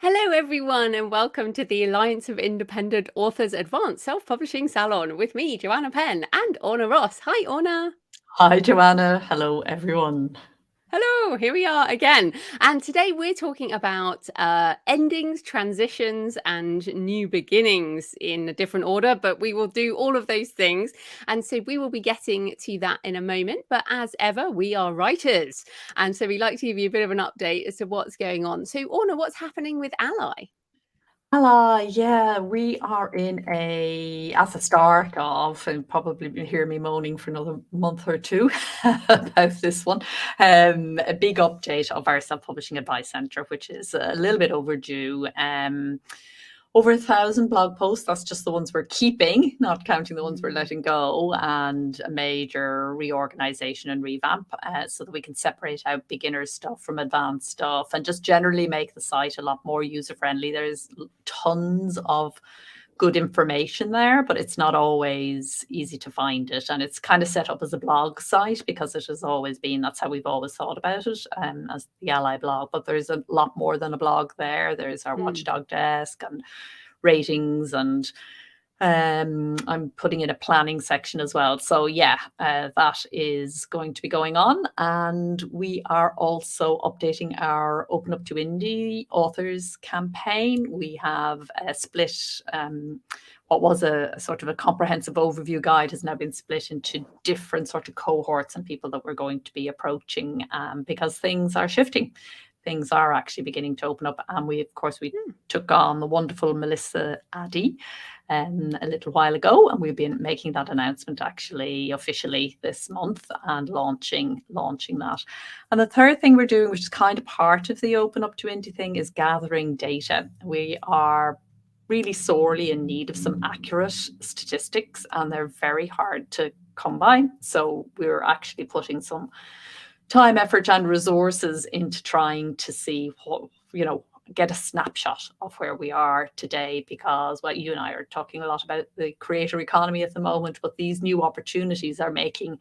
Hello, everyone, and welcome to the Alliance of Independent Authors Advanced Self-Publishing Salon with me, Joanna Penn, and Orna Ross. Hi, Orna. Hi, Joanna. Hello, everyone. Hello, here we are again. And today we're talking about endings, transitions, and new beginnings in a different order, but we will do all of those things. And so we will be getting to that in a moment. But as ever, we are writers. And so we like to give you a bit of an update as to what's going on. So, Orna, what's happening with Ally? Hello, yeah, we are at the start of, and probably will hear me moaning for another month or two about this one, a big update of our self-publishing advice centre, which is a little bit overdue. Over 1,000 blog posts. That's just the ones we're keeping, not counting the ones we're letting go, and a major reorganization and revamp so that we can separate out beginner stuff from advanced stuff and just generally make the site a lot more user friendly. There's tons of good information there, but it's not always easy to find it. And it's kind of set up as a blog site because it has always been, that's how we've always thought about it, as the Ally blog. But there's a lot more than a blog there. There's our watchdog desk and ratings, and I'm putting in a planning section as well. So yeah, that is going to be going on. And we are also updating our Open Up to Indie authors campaign. We have split what was a sort of a comprehensive overview guide has now been split into different sort of cohorts and people that we're going to be approaching because things are shifting. Things are actually beginning to open up. And we took on the wonderful Melissa Addy a little while ago, and we've been making that announcement actually officially this month and launching that. And the third thing we're doing, which is kind of part of the Open Up to Indie thing, is gathering data. We are really sorely in need of some accurate statistics, and they're very hard to come by. So we're actually putting some time, effort, and resources into trying to see what, get a snapshot of where we are today, because you and I are talking a lot about the creator economy at the moment, but these new opportunities are making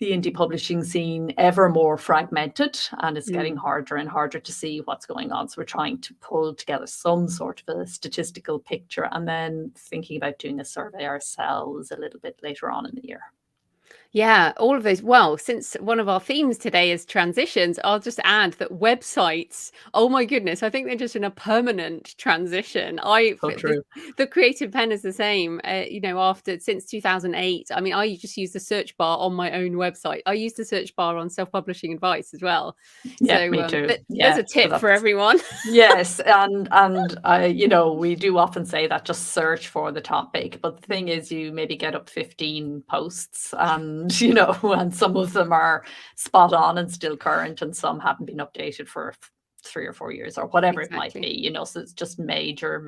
the indie publishing scene ever more fragmented, and it's getting harder and harder to see what's going on. So we're trying to pull together some sort of a statistical picture and then thinking about doing a survey ourselves a little bit later on in the year. Yeah, all of those. Well, since one of our themes today is transitions, I'll just add that websites, oh my goodness, I think they're just in a permanent transition. So true. The creative pen is the same, since 2008. I mean, I just use the search bar on my own website. I use the search bar on self-publishing advice as well. Yeah, So me too. there's a tip for everyone. Yes, and we do often say that just search for the topic, but the thing is, you maybe get up 15 posts, and and some of them are spot on and still current, and some haven't been updated for 3 or 4 years or whatever it might be. So it's just major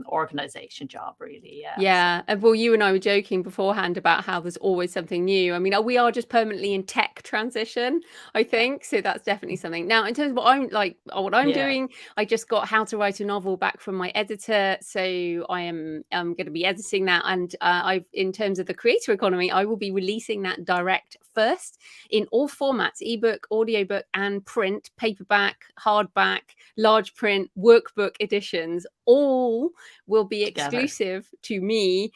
organization job, really. Yeah. Well, you and I were joking beforehand about how there's always something new. I mean, we are just permanently in tech transition, I think. So that's definitely something. Now, in terms of what I'm doing, I just got How to Write a Novel back from my editor. So I am going to be editing that. And in terms of the creator economy, I will be releasing that direct first in all formats: ebook, audiobook, and print, paperback, hardback, large print, workbook editions. All will be exclusive to me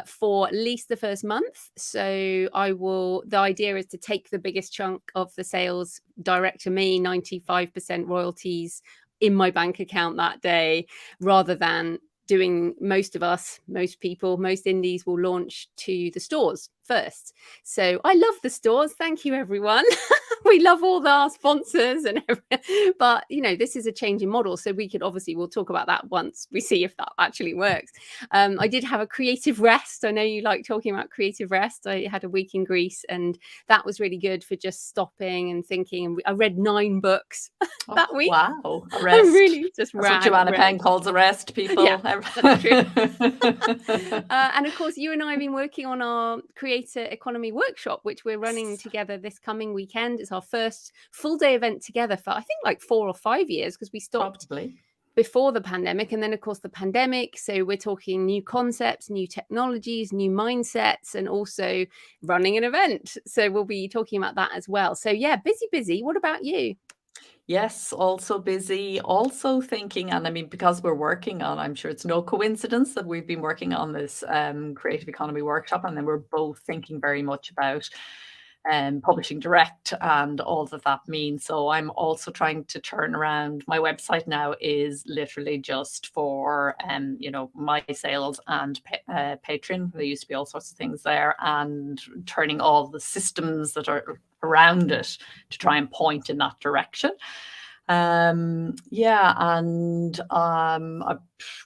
for at least the first month. So the idea is to take the biggest chunk of the sales direct to me, 95% royalties in my bank account that day, rather than doing most people, most indies will launch to the stores first. So I love the stores. Thank you, everyone. We love all our sponsors and everything. But this is a changing model, so we'll talk about that once we see if that actually works. I did have a creative rest. I know you like talking about creative rest. I had a week in Greece, and that was really good for just stopping and thinking. And I read 9 books that week. Wow, a rest. Really just That's what Joanna Penn calls a rest, people. Yeah, that's true. And of course, you and I have been working on our creator economy workshop, which we're running together this coming weekend. It's our first full day event together for, I think, like 4 or 5 years, because we stopped before the pandemic. And then, of course, the pandemic. So we're talking new concepts, new technologies, new mindsets, and also running an event. So we'll be talking about that as well. So yeah, busy. What about you? Yes, also busy, also thinking, and I mean, because we're working on, I'm sure it's no coincidence that we've been working on this creative economy workshop, and then we're both thinking very much about publishing direct and all that that means. So I'm also trying to turn around. My website now is literally just for, my sales and Patreon. There used to be all sorts of things there, and turning all the systems that are around it to try and point in that direction. Yeah, and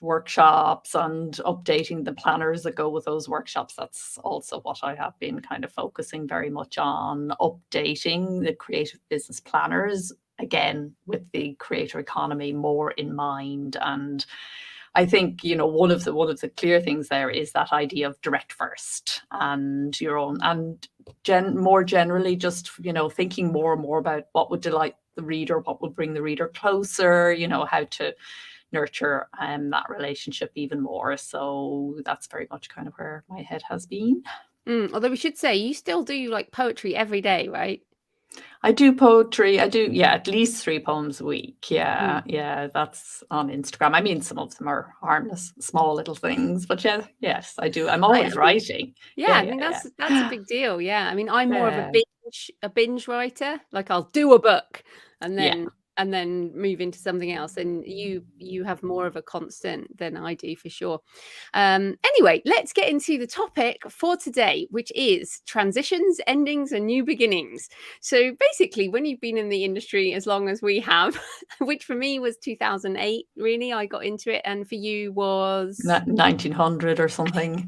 workshops and updating the planners that go with those workshops. That's also what I have been kind of focusing very much on, updating the creative business planners, again, with the creator economy more in mind. And I think, one of the clear things there is that idea of direct first, and your own, and more generally, just, thinking more and more about what would delight the reader, what would bring the reader closer, how to nurture that relationship even more. So that's very much kind of where my head has been. Although we should say you still do like poetry every day, right? I do poetry. I do, yeah, at least 3 poems a week. Yeah, that's on Instagram. I mean, some of them are harmless, small little things, but yes, I do. I'm I always think, writing. yeah, I think that's a big deal. Yeah, I mean, I'm more of a Yeah, binge writer. Like I'll do a book and yeah. then move into something else. And you have more of a constant than I do for sure. Anyway, let's get into the topic for today, which is transitions, endings, and new beginnings. So basically, when you've been in the industry as long as we have, which for me was 2008, really, I got into it, and for you was 1900 or something.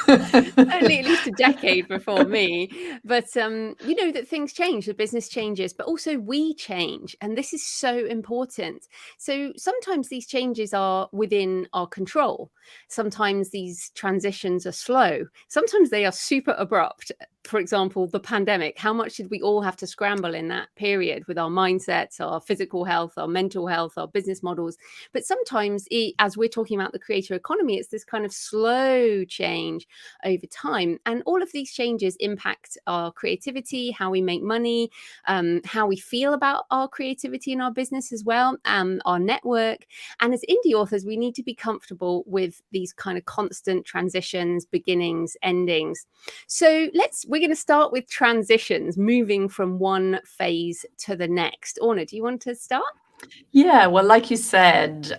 certainly at least a decade before me. But you know that things change, the business changes, but also we change, and this is so important. So sometimes these changes are within our control. Sometimes these transitions are slow. Sometimes they are super abrupt. For example, the pandemic. How much did we all have to scramble in that period with our mindsets, our physical health, our mental health, our business models? But sometimes, as we're talking about the creator economy, it's this kind of slow change over time. And all of these changes impact our creativity, how we make money, how we feel about our creativity in our business as well, our network. And as indie authors, we need to be comfortable with these kind of constant transitions, beginnings, endings. So we're going to start with transitions, moving from one phase to the next. Orna, do you want to start? Yeah, well, like you said,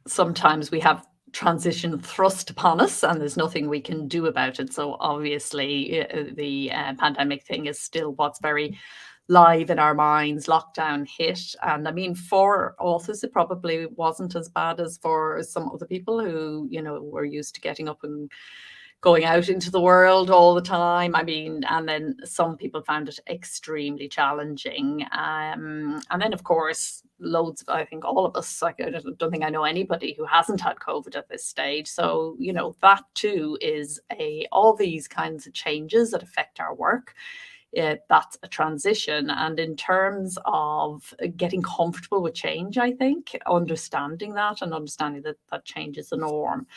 sometimes we have transition thrust upon us and there's nothing we can do about it. So obviously, the pandemic thing is still what's very live in our minds. Lockdown hit, and I mean, for authors it probably wasn't as bad as for some other people who, were used to getting up and going out into the world all the time. I mean, and then some people found it extremely challenging. And then, of course, loads of, I think all of us, like, I don't think I know anybody who hasn't had COVID at this stage. So, that too is all these kinds of changes that affect our work. That's a transition. And in terms of getting comfortable with change, I think understanding that and understanding that change is the norm.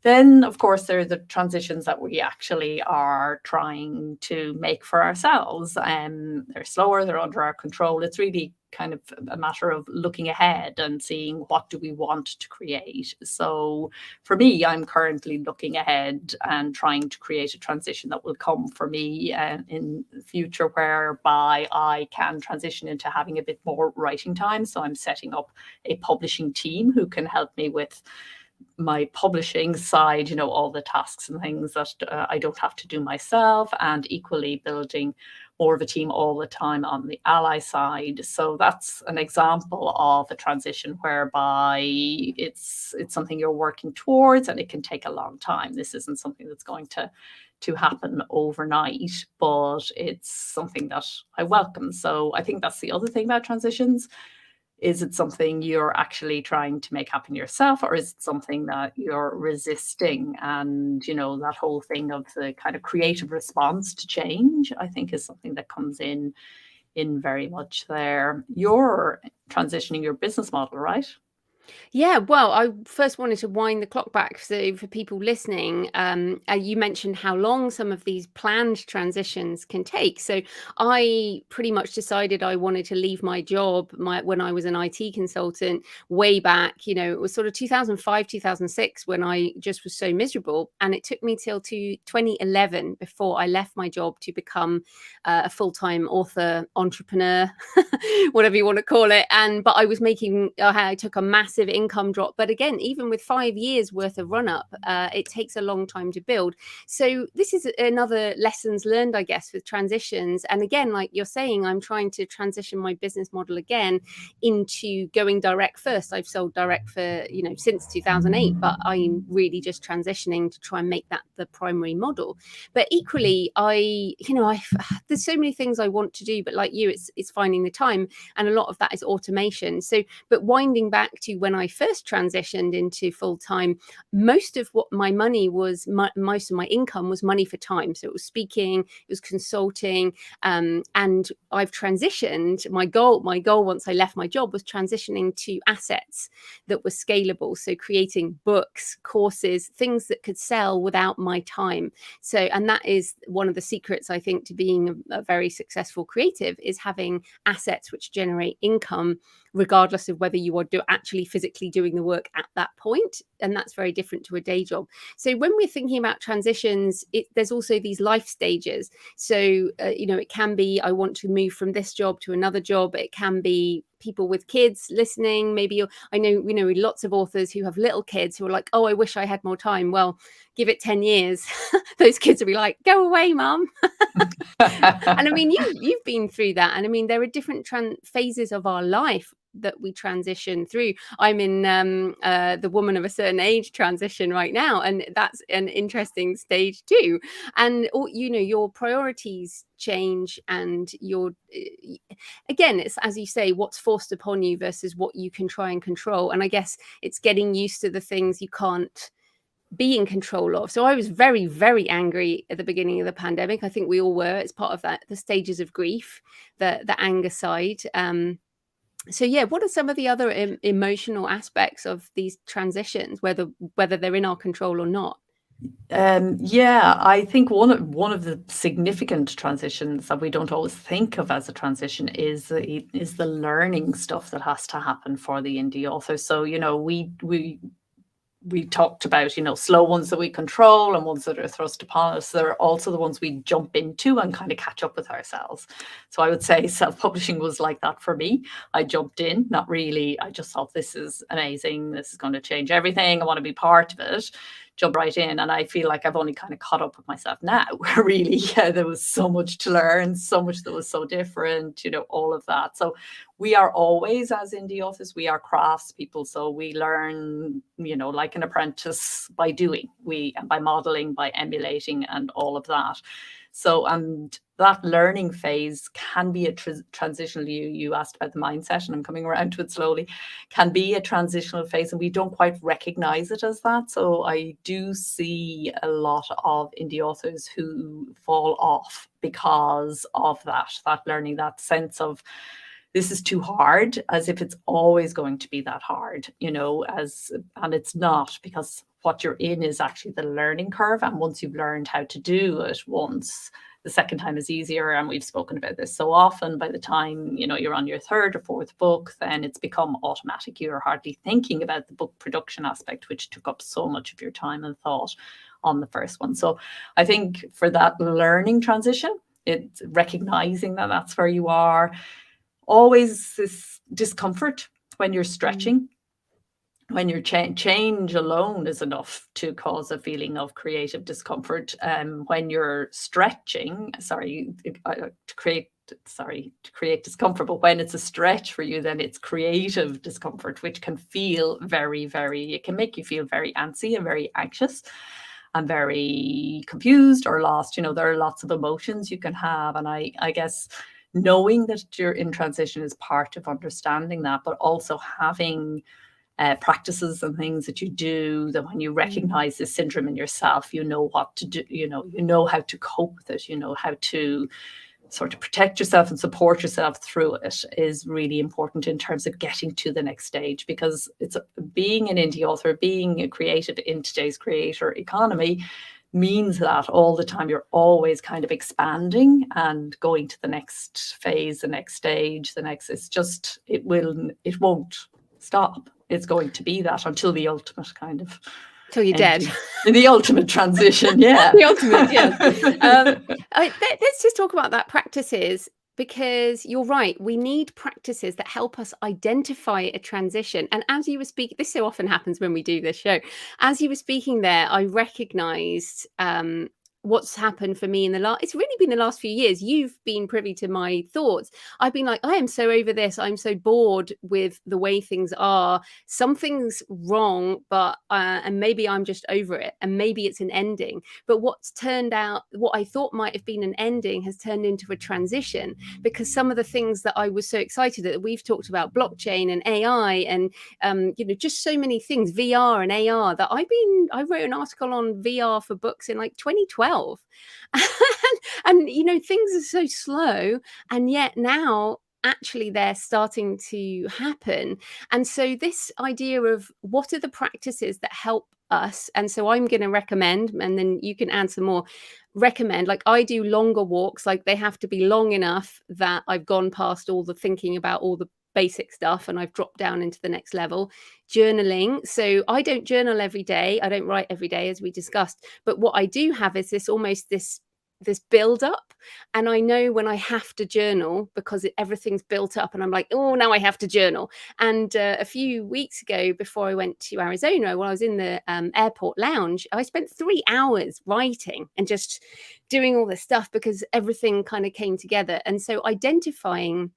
Then, of course, there are the transitions that we actually are trying to make for ourselves. They're slower, they're under our control. It's really kind of a matter of looking ahead and seeing what do we want to create. So for me, I'm currently looking ahead and trying to create a transition that will come for me in the future, whereby I can transition into having a bit more writing time. So I'm setting up a publishing team who can help me with my publishing side, all the tasks and things that I don't have to do myself, and equally building more of a team all the time on the ally side. So that's an example of a transition whereby it's something you're working towards, and it can take a long time. This isn't something that's going to happen overnight, but it's something that I welcome. So I think that's the other thing about transitions. Is it something you're actually trying to make happen yourself, or is it something that you're resisting? And, that whole thing of the kind of creative response to change, I think, is something that comes in very much there. You're transitioning your business model, right? Yeah, well, I first wanted to wind the clock back. So, for people listening, you mentioned how long some of these planned transitions can take. So, I pretty much decided I wanted to leave my job when I was an IT consultant way back. It was sort of 2005, 2006 when I just was so miserable. And it took me till to 2011 before I left my job to become a full-time author, entrepreneur, whatever you want to call it. But I was I took a massive income drop. But again, even with 5 years worth of run up, it takes a long time to build. So this is another lessons learned, I guess, with transitions. And again, like you're saying, I'm trying to transition my business model again into going direct first. I've sold direct for, since 2008, but I'm really just transitioning to try and make that the primary model. But equally, there's so many things I want to do, but like you, it's finding the time, and a lot of that is automation. So, but winding back to when I first transitioned into full time, most of what my money was, most of my income was money for time. So it was speaking, it was consulting, and I've transitioned. My goal once I left my job was transitioning to assets that were scalable. So creating books, courses, things that could sell without my time. So, and that is one of the secrets, I think, to being a very successful creative, is having assets which generate income, regardless of whether you are actually physically doing the work at that point. And that's very different to a day job. So when we're thinking about transitions, there's also these life stages. So, it can be, I want to move from this job to another job. It can be people with kids listening. Maybe I know, lots of authors who have little kids who are like, oh, I wish I had more time. Well, give it 10 years. Those kids will be like, go away, mum. And I mean, you've been through that. And I mean, there are different phases of our life that we transition through. I'm in the woman of a certain age transition right now, and that's an interesting stage too. And your priorities change, and again, it's, as you say, what's forced upon you versus what you can try and control. And I guess it's getting used to the things you can't be in control of. So I was very, very angry at the beginning of the pandemic. I think we all were. It's part of that, the stages of grief, the anger side. So yeah, what are some of the other emotional aspects of these transitions, whether they're in our control or not? Yeah, I think one of the significant transitions that we don't always think of as a transition is the learning stuff that has to happen for the indie author. So we talked about, slow ones that we control and ones that are thrust upon us. There are also the ones we jump into and kind of catch up with ourselves. So I would say self-publishing was like that for me. I jumped in, not really. I just thought, this is amazing. This is going to change everything. I want to be part of it. Jump right in. And I feel like I've only kind of caught up with myself now, where really, there was so much to learn, so much that was so different, all of that. So we are always, as indie authors, we are crafts people. So we learn, like an apprentice, by doing, by modeling, by emulating, and all of that. So, and that learning phase can be a transitional. You asked about the mindset, and I'm coming around to it slowly. Can be a transitional phase, and we don't quite recognize it as that. So I do see a lot of indie authors who fall off because of that learning, that sense of, this is too hard, as if it's always going to be that hard, and it's not, because what you're in is actually the learning curve. And once you've learned how to do it once, the second time is easier. And we've spoken about this so often. By the time, you're on your third or fourth book, then it's become automatic. You're hardly thinking about the book production aspect, which took up so much of your time and thought on the first one. So I think for that learning transition, it's recognizing that that's where you are. Always this discomfort when you're stretching, when you're change alone is enough to cause a feeling of creative discomfort. When you're stretching, to create discomfort, but when it's a stretch for you, then it's creative discomfort, which can feel very, very, it can make you feel very antsy and very anxious and very confused or lost. There are lots of emotions you can have. And I guess knowing that you're in transition is part of understanding that, but also having practices and things that you do, that when you recognize this syndrome in yourself, you know what to do, you know how to cope with it, how to sort of protect yourself and support yourself through it is really important in terms of getting to the next stage, because it's being an indie author, being a creative in today's creator economy means that all the time you're always kind of expanding and going to the next phase, the next stage, it won't stop. It's going to be that until the ultimate kind of till you're dead. In the ultimate transition, yeah. The ultimate, yes. Let's just talk about that, practices, because you're right. We need practices that help us identify a transition. And as you were speaking, this so often happens when we do this show. As you were speaking there, I recognized what's happened for me it's really been the last few years. You've been privy to my thoughts. I've been like, I am so over this. I'm so bored with the way things are. Something's wrong, but and maybe I'm just over it, and maybe it's an ending. But what's turned out, what I thought might have been an ending has turned into a transition, because some of the things that I was so excited that we've talked about, blockchain and AI and just so many things, VR and AR, that I wrote an article on VR for books in like 2012. and things are so slow, and yet now actually they're starting to happen. And so this idea of what are the practices that help us, and so I'm going to recommend, and then you can add some more, recommend, like I do longer walks, like they have to be long enough that I've gone past all the thinking about all the basic stuff and I've dropped down into the next level. Journaling. So I don't journal every day. I don't write every day, as we discussed. But what I do have is this build up. And I know when I have to journal, because everything's built up and I'm like, oh, now I have to journal. And a few weeks ago, before I went to Arizona, while I was in the airport lounge, I spent 3 hours writing and just doing all this stuff, because everything kind of came together. And so identifying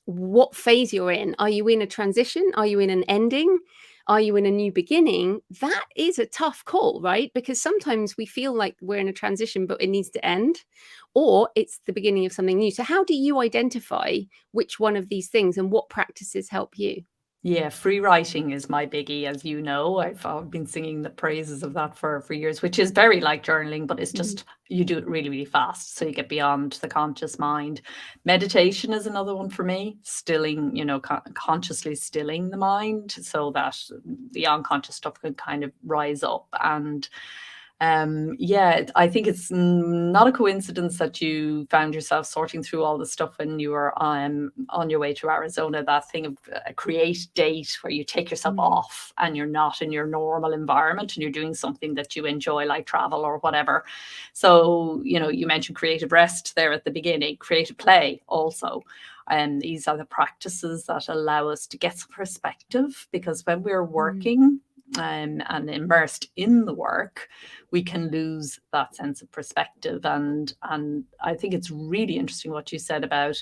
what phase you're in. Are you in a transition? Are you in an ending? Are you in a new beginning? That is a tough call, right? Because sometimes we feel like we're in a transition, but it needs to end, or it's the beginning of something new. So how do you identify which one of these things, and what practices help you? Yeah, free writing is my biggie, as you know. I've been singing the praises of that for years, which is very like journaling, but it's just you do it really, really fast. So you get beyond the conscious mind. Meditation is another one for me, stilling, consciously stilling the mind so that the unconscious stuff can kind of rise up. And I think it's not a coincidence that you found yourself sorting through all the stuff when you were on your way to Arizona. That thing of a create date where you take yourself off and you're not in your normal environment and you're doing something that you enjoy, like travel or whatever. So, you mentioned creative rest there at the beginning, creative play also. And these are the practices that allow us to get some perspective, because when we're working and immersed in the work, we can lose that sense of perspective. And I think it's really interesting what you said about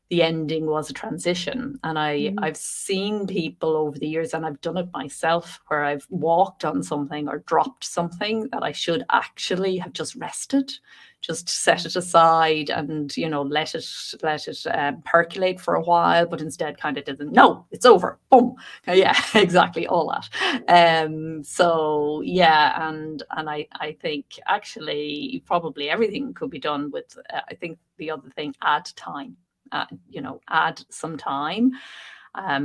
the ending was a transition. And I've seen people over the years, and I've done it myself, where I've walked on something or dropped something that I should actually have just rested, just set it aside and, let it percolate for a while, but instead kind of didn't. No, it's over. Boom. Yeah, exactly. All that. So yeah. And I think actually probably everything could be done with, I think the other thing, add time. Add some time,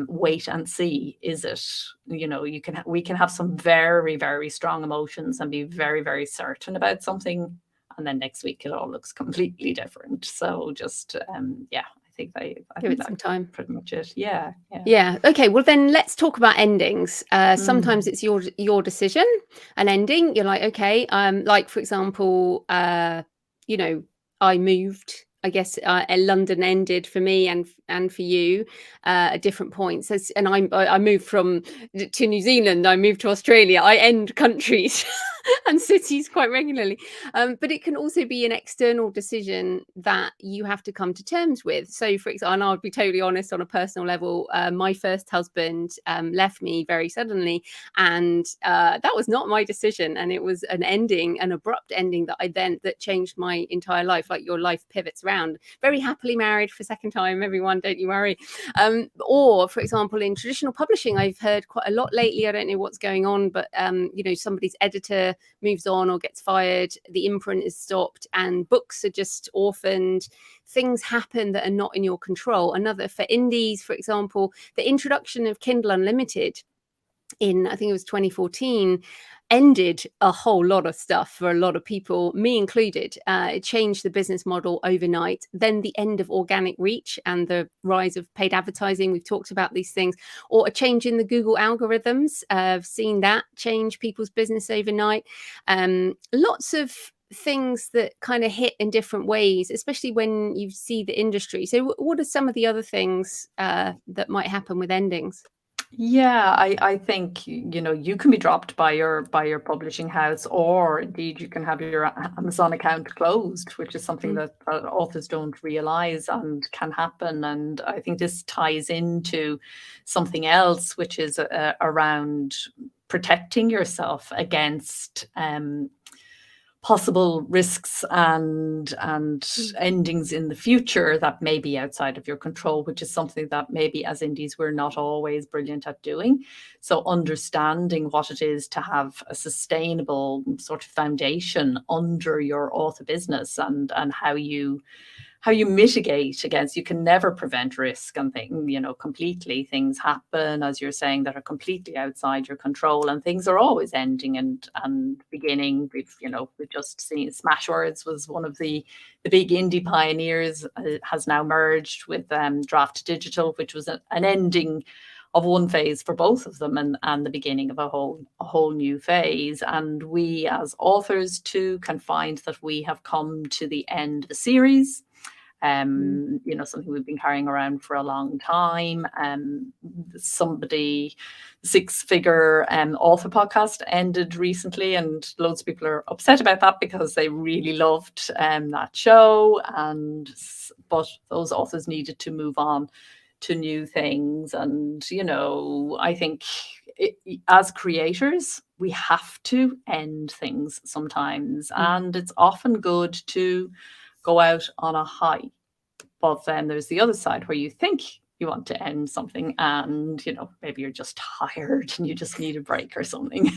wait and see. Is it, we can have some very, very strong emotions and be very, very certain about something, and then next week it all looks completely different. So just, I think give it some time. Pretty much it. Yeah. Okay. Well, then let's talk about endings. Sometimes it's your decision. An ending, you're like, okay. Like for example, I moved. I guess London ended for me and for you at different points. And I moved to New Zealand. I moved to Australia. I end countries and cities quite regularly. But it can also be an external decision that you have to come to terms with. So, for example, and I'll be totally honest, on a personal level, my first husband left me very suddenly, and that was not my decision. And it was an abrupt ending that changed my entire life. Like your life pivots around around. Very happily married for a second time, everyone, don't you worry. Or, for example, in traditional publishing, I've heard quite a lot lately, I don't know what's going on, but, somebody's editor moves on or gets fired, the imprint is stopped, and books are just orphaned. Things happen that are not in your control. Another, for indies, for example, the introduction of Kindle Unlimited in, I think it was 2014, ended a whole lot of stuff for a lot of people, me included. It changed the business model overnight. Then the end of organic reach and the rise of paid advertising. We've talked about these things. Or a change in the Google algorithms. I've seen that change people's business overnight. Lots of things that kind of hit in different ways, especially when you see the industry. So what are some of the other things that might happen with endings? Yeah, I think you can be dropped by your publishing house, or indeed you can have your Amazon account closed, which is something that authors don't realize and can happen. And I think this ties into something else, which is around protecting yourself against possible risks and endings in the future that may be outside of your control, which is something that maybe as indies we're not always brilliant at doing. So understanding what it is to have a sustainable sort of foundation under your author business, and how you mitigate against. You can never prevent risk and completely. Things happen, as you're saying, that are completely outside your control, and things are always ending and beginning. We've just seen Smashwords was one of the big indie pioneers, has now merged with Draft Digital, which was an ending of one phase for both of them, and the beginning of a whole new phase. And we as authors too can find that we have come to the end of a series. Something we've been carrying around for a long time. Somebody, Six Figure Author podcast ended recently, and loads of people are upset about that because they really loved that show. But those authors needed to move on to new things. And, I think as creators, we have to end things sometimes. And it's often good to go out on a high. But then there's the other side where you think you want to end something and, maybe you're just tired and you just need a break or something.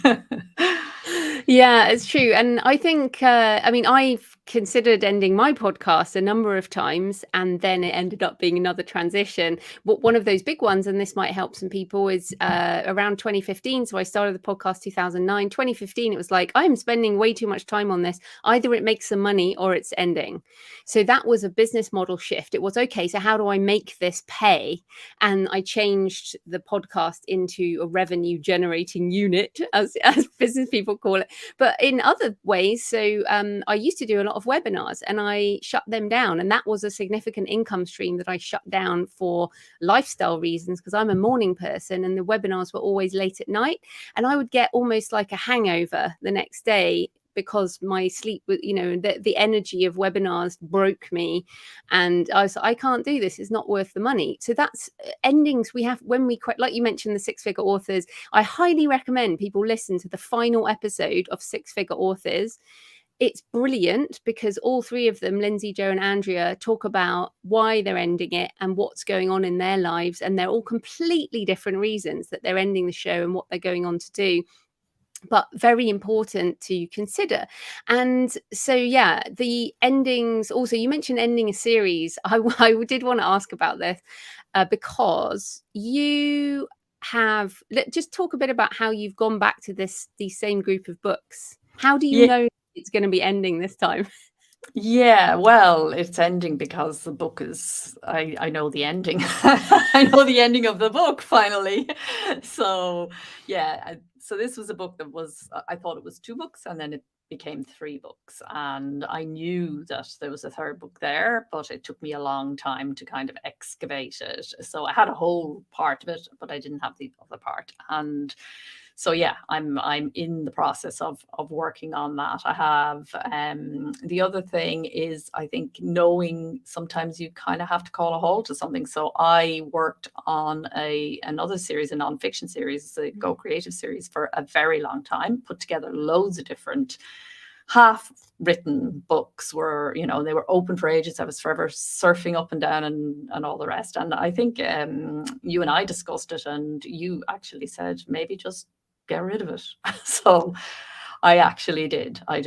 Yeah, it's true. And I think, I've considered ending my podcast a number of times, and then it ended up being another transition. But one of those big ones, and this might help some people, is around 2015. So I started the podcast 2009. 2015, it was like, I'm spending way too much time on this. Either it makes some money or it's ending. So that was a business model shift. It was, okay, so how do I make this pay? And I changed the podcast into a revenue generating unit, as business people call it. But in other ways, so I used to do a lot of webinars, and I shut them down. And that was a significant income stream that I shut down for lifestyle reasons, because I'm a morning person, and the webinars were always late at night. And I would get almost like a hangover the next day, because my sleep was, the energy of webinars broke me. And I was like, I can't do this. It's not worth the money. So that's endings we have when we, like you mentioned, the Six Figure Authors. I highly recommend people listen to the final episode of Six Figure Authors. It's brilliant because all three of them, Lindsay, Jo, and Andrea, talk about why they're ending it and what's going on in their lives. And they're all completely different reasons that they're ending the show and what they're going on to do, but very important to consider. And so, yeah, the endings also, you mentioned ending a series. I did want to ask about this because you have, just talk a bit about how you've gone back to the same group of books. How do you know it's going to be ending this time? Yeah, well, it's ending because the book is, I know the ending. I know the ending of the book finally. So, yeah, so this was a book that was, I thought it was 2 books, and then it became 3 books. And I knew that there was a 3rd book there, but it took me a long time to kind of excavate it. So I had a whole part of it, but I didn't have the other part. And so yeah, I'm in the process of working on that. I have the other thing is, I think, knowing sometimes you kind of have to call a halt to something. So I worked on another series, a nonfiction series, the Go Creative series, for a very long time, put together loads of different half written books were, you know, they were open for ages. I was forever surfing up and down and all the rest. And I think you and I discussed it, and you actually said maybe just get rid of it. So I actually did. I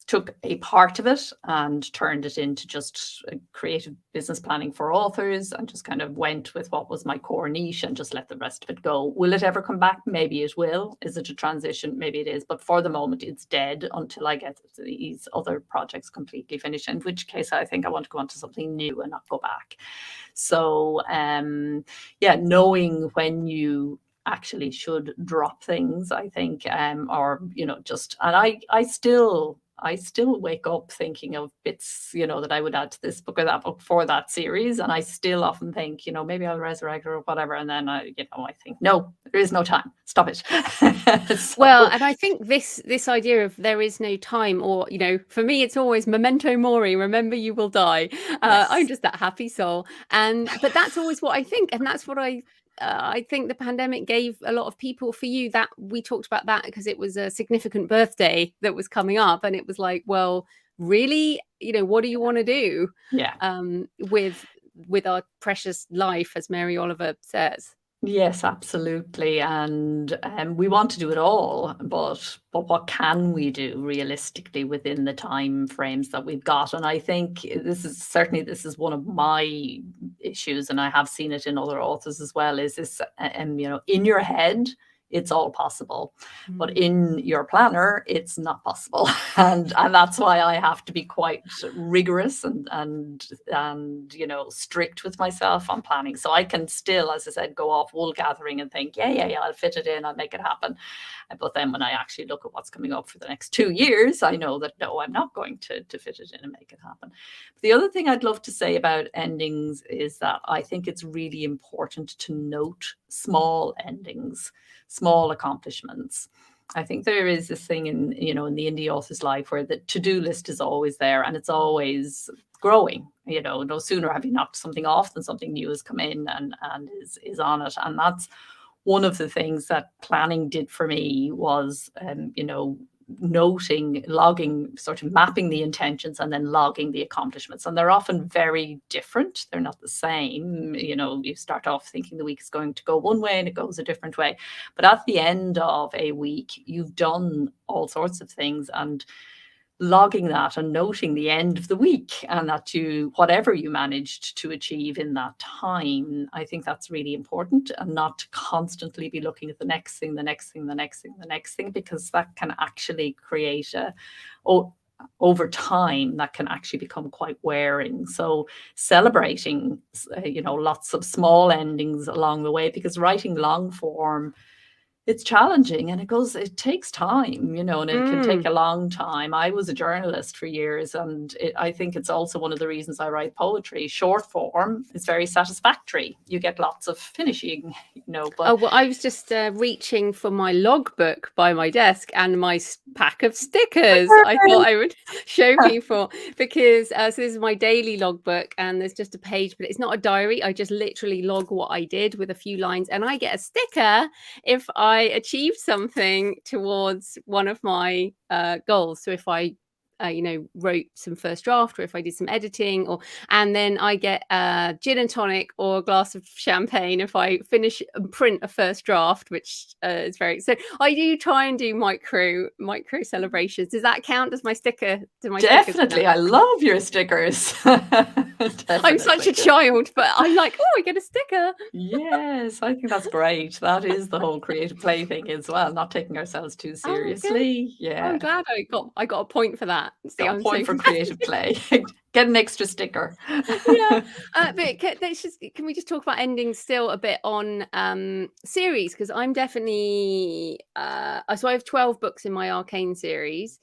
took a part of it and turned it into just creative business planning for authors, and just kind of went with what was my core niche and just let the rest of it go. Will it ever come back? Maybe it will. Is it a transition? Maybe it is. But for the moment, it's dead until I get these other projects completely finished, in which case I think I want to go on to something new and not go back. So yeah, knowing when you actually should drop things, I think, or, you know, just, and I still wake up thinking of bits, you know, that I would add to this book or that book for that series. And I still often think, you know, maybe I'll resurrect or whatever. And then I think, no, there is no time. Stop it. So, well, and I think this idea of there is no time, or, you know, for me, it's always memento mori, remember you will die. Yes. I'm just that happy soul. But that's always what I think. And that's what I think the pandemic gave a lot of people. For you, that we talked about that because it was a significant birthday that was coming up, and it was like, well, really, you know, what do you want to do? Yeah. With our precious life, as Mary Oliver says. Yes, absolutely. And we want to do it all, but what can we do realistically within the time frames that we've got? And I think this is one of my issues, and I have seen it in other authors as well, is this, you know, in your head, it's all possible, but in your planner, it's not possible. And that's why I have to be quite rigorous and you know, strict with myself on planning. So I can still, as I said, go off wool gathering and think, yeah, I'll fit it in, I'll make it happen. But then when I actually look at what's coming up for the next 2 years, I know that, no, I'm not going to fit it in and make it happen. But the other thing I'd love to say about endings is that I think it's really important to note small endings, small accomplishments. I think there is this thing in, you know, in the indie author's life where the to-do list is always there and it's always growing. You know, no sooner have you knocked something off than something new has come in and is on it. And that's one of the things that planning did for me was, you know, noting, logging, sort of mapping the intentions and then logging the accomplishments. And they're often very different. They're not the same. You know, you start off thinking the week is going to go one way and it goes a different way. But at the end of a week, you've done all sorts of things, and logging that and noting the end of the week and that you, whatever you managed to achieve in that time, I think that's really important, and not to constantly be looking at the next thing, because that can actually create over time, that can actually become quite wearing. So celebrating, you know, lots of small endings along the way, because writing long form, it's challenging and it takes time, you know, and it can take a long time. I was a journalist for years, and I think it's also one of the reasons I write poetry. Short form is very satisfactory. You get lots of finishing, you know. But oh, well, I was just reaching for my logbook by my desk and my pack of stickers. I thought I would show people, because so this is my daily logbook, and there's just a page, but it's not a diary. I just literally log what I did with a few lines, and I get a sticker if I achieved something towards one of my goals. So if I you know, wrote some first draft, or if I did some editing, and then I get a gin and tonic or a glass of champagne if I finish and print a first draft, which is very, so I do try and do micro celebrations. Does that count as my sticker? Definitely. I love your stickers. I'm such a child, but I'm like, oh, I get a sticker. Yes, I think that's great. That is the whole creative play thing as well, not taking ourselves too seriously. Yeah, I'm glad I got a point for that. See, got a point for creative play. Get an extra sticker. Yeah, but can we just talk about endings still a bit on series? Because I'm definitely so I have 12 books in my Arcane series,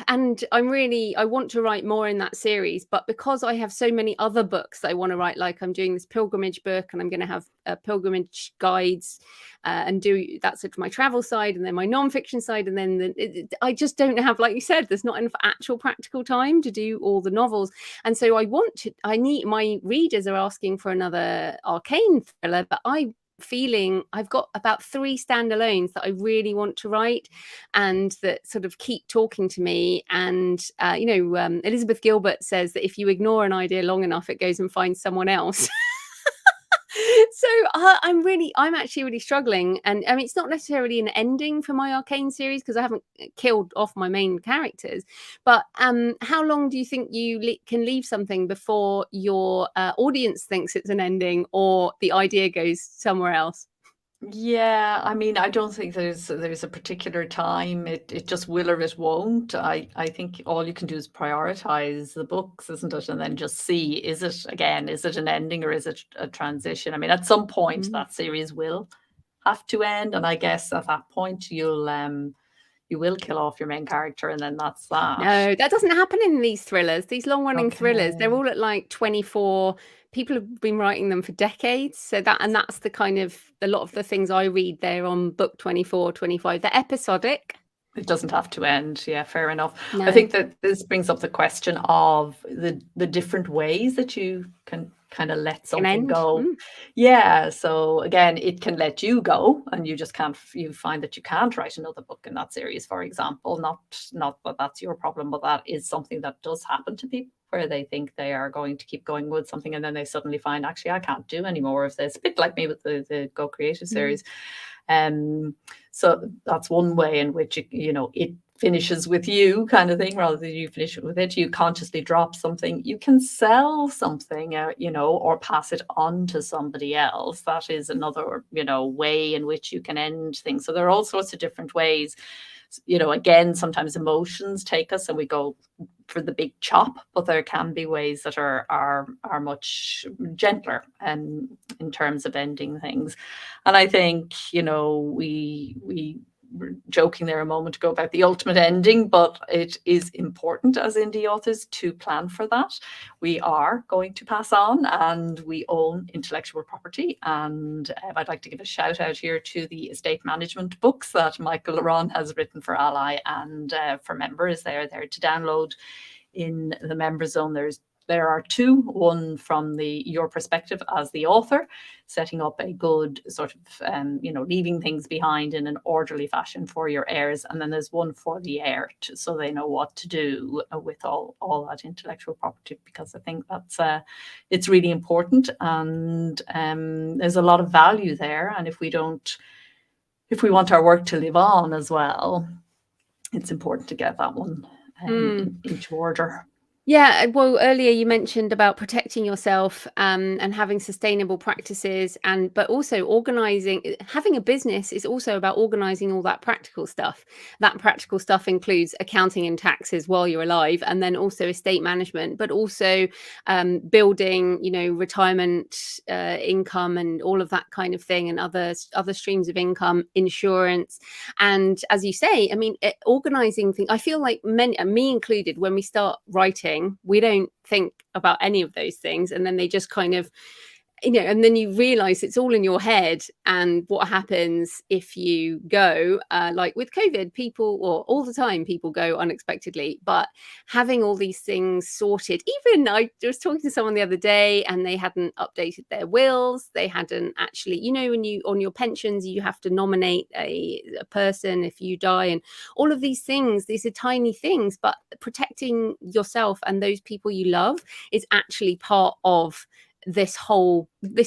and I want to write more in that series, but because I have so many other books I want to write, like I'm doing this pilgrimage book, and I'm going to have pilgrimage guides and do that's sort of my travel side, and then my non-fiction side, and then I just don't have, like you said, there's not enough actual practical time to do all the novels. And so I need, my readers are asking for another Arcane thriller, but I feeling I've got about 3 standalones that I really want to write, and that sort of keep talking to me. And Elizabeth Gilbert says that if you ignore an idea long enough, it goes and finds someone else. So I'm actually really struggling, and I mean it's not necessarily an ending for my Arcane series because I haven't killed off my main characters. But how long do you think you can leave something before your audience thinks it's an ending, or the idea goes somewhere else? Yeah, I mean, I don't think there's a particular time. It just will or it won't. I think all you can do is prioritize the books, isn't it? And then just see, is it an ending or is it a transition? I mean, at some point that series will have to end, and I guess at that point you will kill off your main character, and then that's that. No, that doesn't happen in these thrillers. These long-running thrillers, they're Okay. all at like 24. People have been writing them for decades. So that's the kind of a lot of the things I read, they're on book 24, 25. They're episodic. It doesn't have to end. Yeah, fair enough. No. I think that this brings up the question of the different ways that you can kind of let something go. Yeah. So again, it can let you go, and you just can't. You find that you can't write another book in that series, for example. Not that that's your problem, but that is something that does happen to people, where they think they are going to keep going with something, and then they suddenly find, actually, I can't do any more of this. A bit like me with the Go Creative series. So that's one way in which it finishes with you, kind of thing, rather than you finish it with it. You consciously drop something. You can sell something, or pass it on to somebody else. That is another, way in which you can end things. So there are all sorts of different ways. Again, sometimes emotions take us and we go for the big chop, but there can be ways that are much gentler in terms of ending things. And I think, we were joking there a moment ago about the ultimate ending, but it is important as indie authors to plan for that. We are going to pass on, and we own intellectual property. And I'd like to give a shout out here to the estate management books that Michael Laron has written for Ally and for members. They're there to download in the member zone. There are two, one from your perspective as the author, setting up a good sort of, leaving things behind in an orderly fashion for your heirs. And then there's one for the heir, so they know what to do with all that intellectual property, because I think it's really important. And there's a lot of value there. And if we want our work to live on as well, it's important to get that one into order. Yeah, well, earlier you mentioned about protecting yourself and having sustainable practices, but also having a business is also about organizing all that practical stuff. That practical stuff includes accounting and taxes while you're alive, and then also estate management, but also building, retirement income and all of that kind of thing, and other streams of income, insurance. And as you say, I mean, organizing things, I feel like me included, when we start writing, we don't think about any of those things, and then they just kind of, and then you realize it's all in your head. And what happens if you go, like with COVID, all the time people go unexpectedly, but having all these things sorted. Even I was talking to someone the other day, and they hadn't updated their wills. They hadn't actually, when you on your pensions, you have to nominate a person if you die, and all of these things. These are tiny things, but protecting yourself and those people you love is actually part of this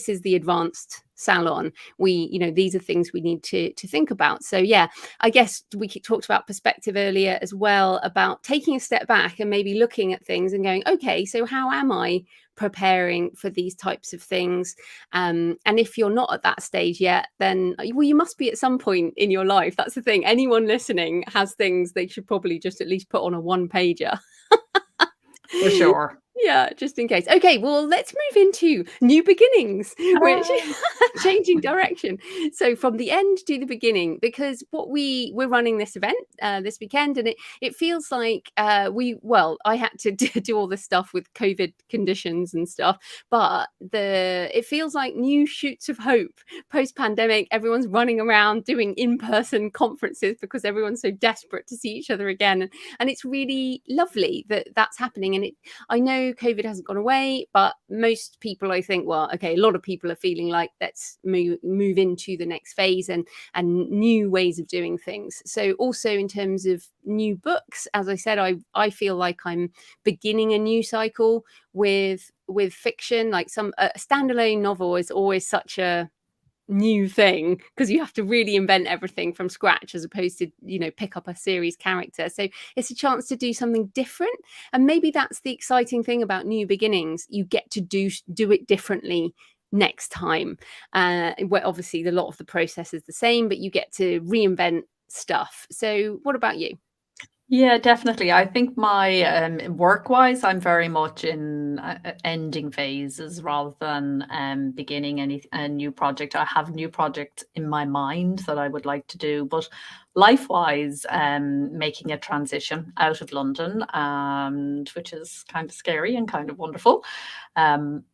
is the advanced salon. These are things we need to think about. So yeah, I guess we talked about perspective earlier as well, about taking a step back and maybe looking at things and going, okay, so how am I preparing for these types of things? And if you're not at that stage yet, then you must be at some point in your life. That's the thing. Anyone listening has things they should probably just at least put on a one-pager. For sure. Yeah, just in case. Okay, well, let's move into new beginnings, which changing direction. So from the end to the beginning, because we're running this event this weekend, and it feels like I had to do all this stuff with COVID conditions and stuff, but it feels like new shoots of hope post-pandemic. Everyone's running around doing in-person conferences because everyone's so desperate to see each other again, and it's really lovely that that's happening. And I know know COVID hasn't gone away, but most people, I think, well, okay, a lot of people are feeling like let's move into the next phase and new ways of doing things. So also in terms of new books, as I said, I feel like I'm beginning a new cycle with fiction. Like a standalone novel is always such a new thing because you have to really invent everything from scratch, as opposed to, you know, pick up a series character. So it's a chance to do something different, and maybe that's the exciting thing about new beginnings. You get to do it differently next time, where obviously a lot of the process is the same, but you get to reinvent stuff. So what about you? Yeah, definitely. I think my work-wise, I'm very much in ending phases rather than beginning a new project. I have new projects in my mind that I would like to do, but life-wise, making a transition out of London, and which is kind of scary and kind of wonderful,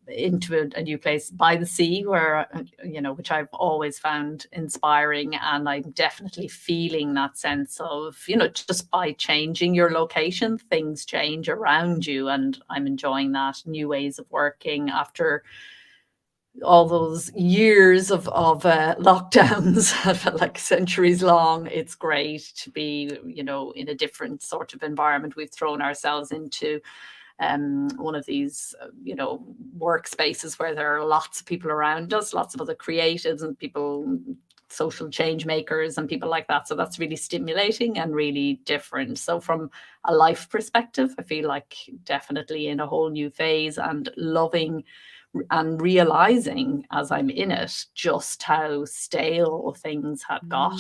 into a new place by the sea, where you know, which I've always found inspiring, and I'm definitely feeling that sense of, you know, just by changing your location, things change around you, and I'm enjoying that. New ways of working after all those years of lockdowns that felt like centuries long. It's great to be, you know, in a different sort of environment. We've thrown ourselves into one of these, you know, workspaces where there are lots of people around us, lots of other creatives and people, social change makers and people like that. So that's really stimulating and really different. So from a life perspective, I feel like definitely in a whole new phase, and loving and realizing as I'm in it just how stale things had got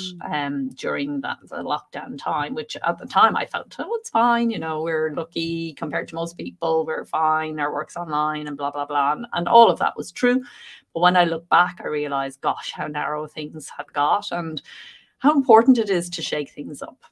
during the lockdown time, which at the time I felt, oh, it's fine, you know, we're lucky compared to most people, we're fine, our work's online and blah, blah, blah. And all of that was true. But when I look back, I realized, gosh, how narrow things had got and how important it is to shake things up.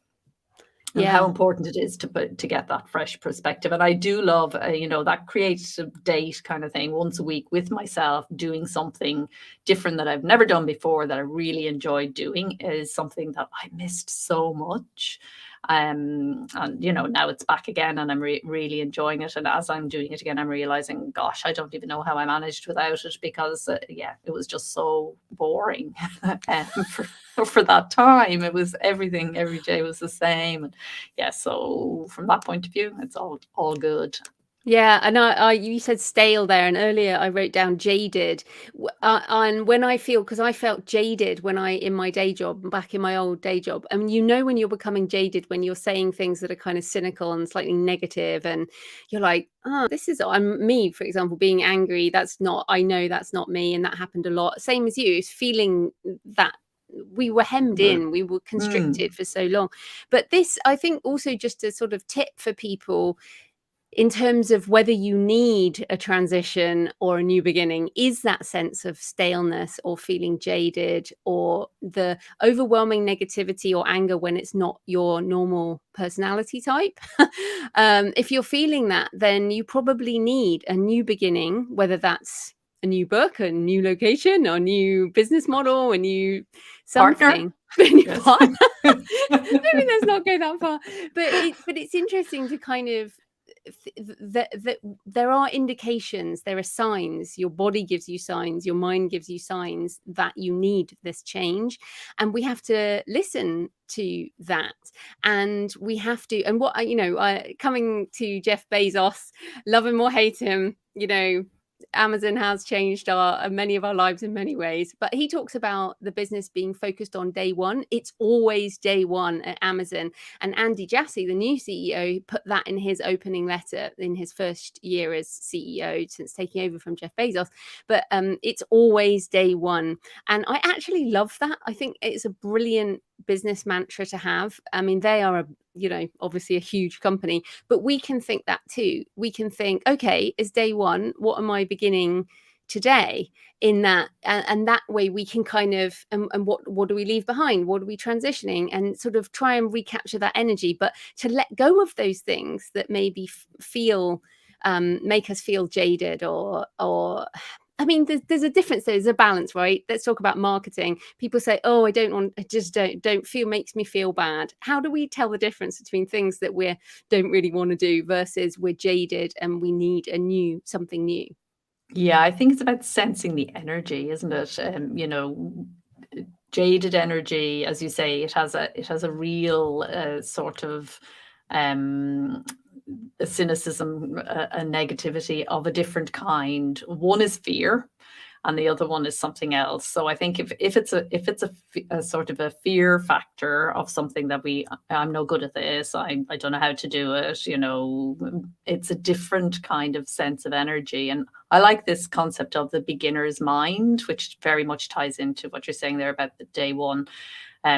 And how important it is to get that fresh perspective. And I do love, you know, that creative date kind of thing once a week with myself, doing something different that I've never done before that I really enjoyed doing, is something that I missed so much. And you know, now it's back again, and I'm really enjoying it. And as I'm doing it again, I'm realizing, gosh, I don't even know how I managed without it, because yeah, it was just so boring. For that time, it was everything, every day was the same. And yeah, so from that point of view, it's all good. Yeah, and you said stale there, and earlier I wrote down jaded. And when I feel, because I felt jaded when in my day job, back in my old day job. I mean, you know, when you're becoming jaded, when you're saying things that are kind of cynical and slightly negative, and you're like, oh, I'm me, for example, being angry. I know that's not me, and that happened a lot. Same as you, is feeling that we were hemmed in, we were constricted for so long. But this, I think, also just a sort of tip for people in terms of whether you need a transition or a new beginning, is that sense of staleness or feeling jaded, or the overwhelming negativity or anger when it's not your normal personality type. If you're feeling that, then you probably need a new beginning, whether that's a new book, a new location, or a new business model, a new something. Maybe let's not go that far. But it's interesting to kind of that there are indications, there are signs. Your body gives you signs, your mind gives you signs that you need this change, and we have to listen to that. And we have to, and what, you know, coming to Jeff Bezos, love him or hate him, you know, Amazon has changed many of our lives in many ways, but he talks about the business being focused on day one. It's always day one at Amazon. And Andy Jassy, the new CEO, put that in his opening letter in his first year as CEO since taking over from Jeff Bezos. But it's always day one. And I actually love that. I think it's a brilliant business mantra to have. I mean, they are obviously a huge company, but we can think that too. We can think, okay, is day one, what am I beginning today in that? And that way we can kind of, and what do we leave behind? What are we transitioning? And sort of try and recapture that energy, but to let go of those things that maybe make us feel jaded or I mean, there's a difference. There's a balance, right? Let's talk about marketing. People say, "Oh, I just don't feel, makes me feel bad." How do we tell the difference between things that we don't really want to do versus we're jaded and we need something new? Yeah, I think it's about sensing the energy, isn't it? Jaded energy, as you say, it has a real sort of um, a cynicism, a negativity of a different kind. One is fear, and the other one is something else. So I think if it's a sort of a fear factor of something that I'm no good at this, I don't know how to do it, it's a different kind of sense of energy. And I like this concept of the beginner's mind, which very much ties into what you're saying there about the day one,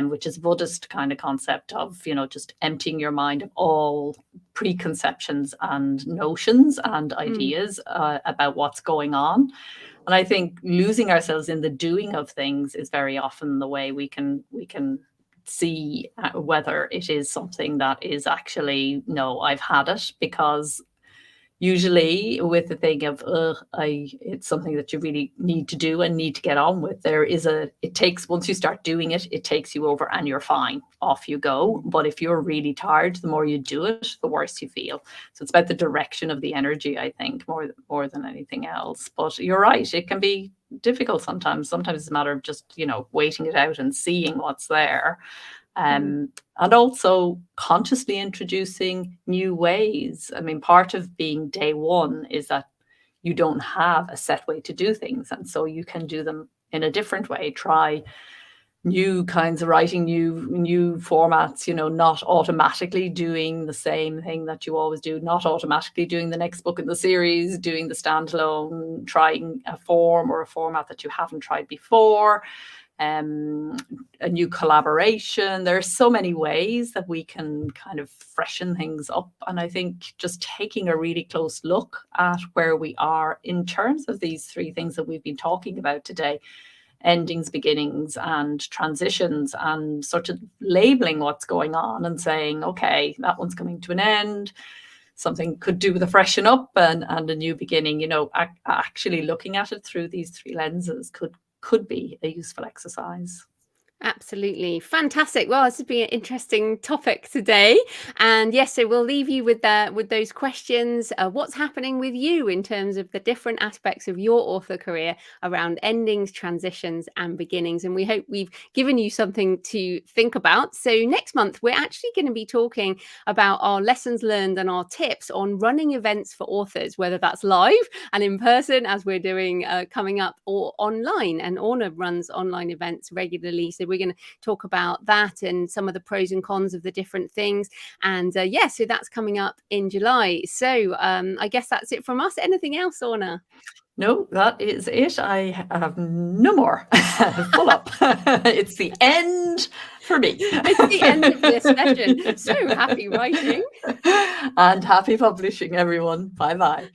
which is a Buddhist kind of concept of, just emptying your mind of all preconceptions and notions and ideas about what's going on. And I think losing ourselves in the doing of things is very often the way we can see whether it is something that is actually, no, I've had it. Because usually with the thing of it's something that you really need to do and need to get on with, once you start doing it, it takes you over and you're fine, off you go. But if you're really tired, the more you do it, the worse you feel. So it's about the direction of the energy, I think, more than anything else. But you're right, it can be difficult sometimes it's a matter of just waiting it out and seeing what's there. And also consciously introducing new ways. I mean, part of being day one is that you don't have a set way to do things. And so you can do them in a different way, try new kinds of writing, new formats, not automatically doing the same thing that you always do, not automatically doing the next book in the series, doing the standalone, trying a form or a format that you haven't tried before. A new collaboration. There are so many ways that we can kind of freshen things up. And I think just taking a really close look at where we are in terms of these three things that we've been talking about today, endings, beginnings, and transitions, and sort of labeling what's going on and saying, okay, that one's coming to an end. Something could do with a freshen up and a new beginning. Actually looking at it through these three lenses could be a useful exercise. Absolutely. Fantastic. Well, this has been an interesting topic today. And yes, so we'll leave you with those questions. What's happening with you in terms of the different aspects of your author career around endings, transitions, and beginnings? And we hope we've given you something to think about. So next month, we're actually going to be talking about our lessons learned and our tips on running events for authors, whether that's live and in person, as we're doing coming up, or online. And Orna runs online events regularly. So we're going to talk about that and some of the pros and cons of the different things. And so that's coming up in July. So I guess that's it from us. Anything else, Orna? No, that is it. I have no more. Full up. It's the end for me. It's the end of this session. So happy writing. And happy publishing, everyone. Bye-bye.